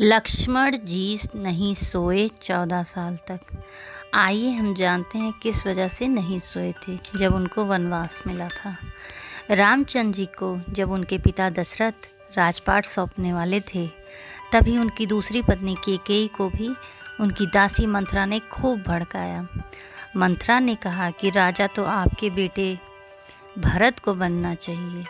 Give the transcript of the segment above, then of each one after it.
लक्ष्मण जी नहीं सोए 14 साल तक। आइए हम जानते हैं किस वजह से नहीं सोए थे जब उनको वनवास मिला था। रामचंद्र जी को जब उनके पिता दशरथ राजपाट सौंपने वाले थे, तभी उनकी दूसरी पत्नी कैकेयी को भी उनकी दासी मंथरा ने खूब भड़काया। मंथरा ने कहा कि राजा तो आपके बेटे भरत को बनना चाहिए।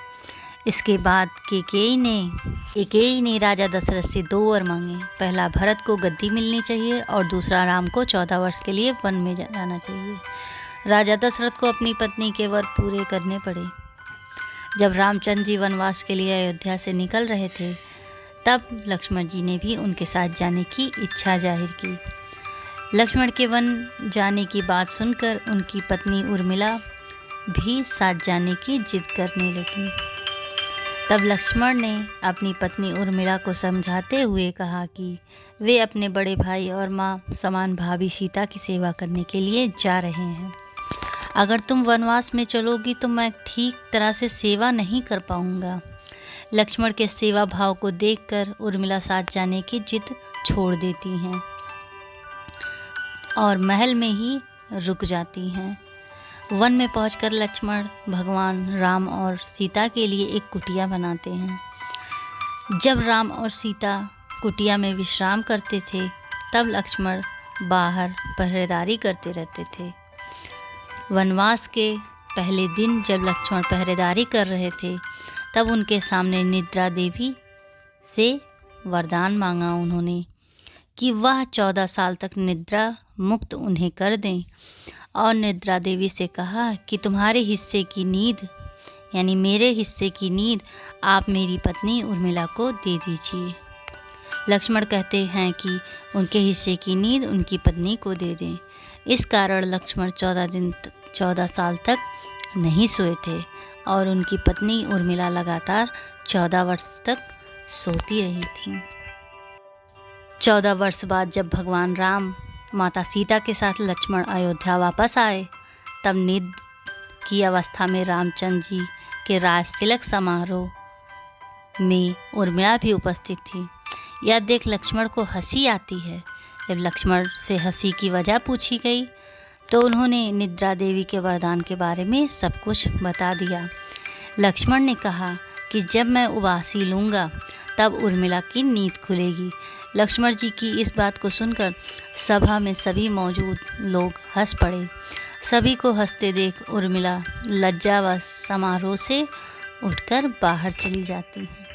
इसके बाद कैकेयी ने राजा दशरथ से 2 वर मांगे। पहला, भरत को गद्दी मिलनी चाहिए और दूसरा, राम को 14 वर्ष के लिए वन में जाना चाहिए। राजा दशरथ को अपनी पत्नी के वर पूरे करने पड़े। जब रामचंद्र जी वनवास के लिए अयोध्या से निकल रहे थे, तब लक्ष्मण जी ने भी उनके साथ जाने की इच्छा जाहिर की। लक्ष्मण के वन जाने की बात सुनकर उनकी पत्नी उर्मिला भी साथ जाने की जिद करने लगी। तब लक्ष्मण ने अपनी पत्नी उर्मिला को समझाते हुए कहा कि वे अपने बड़े भाई और माँ समान भाभी सीता की सेवा करने के लिए जा रहे हैं। अगर तुम वनवास में चलोगी तो मैं ठीक तरह से सेवा नहीं कर पाऊंगा। लक्ष्मण के सेवा भाव को देखकर उर्मिला साथ जाने की जिद छोड़ देती हैं और महल में ही रुक जाती हैं। वन में पहुंचकर लक्ष्मण भगवान राम और सीता के लिए एक कुटिया बनाते हैं। जब राम और सीता कुटिया में विश्राम करते थे, तब लक्ष्मण बाहर पहरेदारी करते रहते थे। वनवास के पहले दिन जब लक्ष्मण पहरेदारी कर रहे थे, तब उनके सामने निद्रा देवी से वरदान मांगा उन्होंने कि वह 14 साल तक निद्रा मुक्त उन्हें कर दें, और निद्रा देवी से कहा कि तुम्हारे हिस्से की नींद यानी मेरे हिस्से की नींद आप मेरी पत्नी उर्मिला को दे दीजिए। लक्ष्मण कहते हैं कि उनके हिस्से की नींद उनकी पत्नी को दे दें। इस कारण लक्ष्मण 14 साल तक नहीं सोए थे और उनकी पत्नी उर्मिला लगातार 14 वर्ष तक सोती रही थी। 14 वर्ष बाद जब भगवान राम माता सीता के साथ लक्ष्मण अयोध्या वापस आए, तब नींद की अवस्था में रामचंद्र जी के राज तिलक समारोह में उर्मिला भी उपस्थित थी। यह देख लक्ष्मण को हंसी आती है। जब लक्ष्मण से हंसी की वजह पूछी गई, तो उन्होंने निद्रा देवी के वरदान के बारे में सब कुछ बता दिया। लक्ष्मण ने कहा कि जब मैं उबासी लूँगा, तब उर्मिला की नींद खुलेगी। लक्ष्मण जी की इस बात को सुनकर सभा में सभी मौजूद लोग हंस पड़े। सभी को हंसते देख उर्मिला लज्जावश समारोह से उठकर बाहर चली जाती है।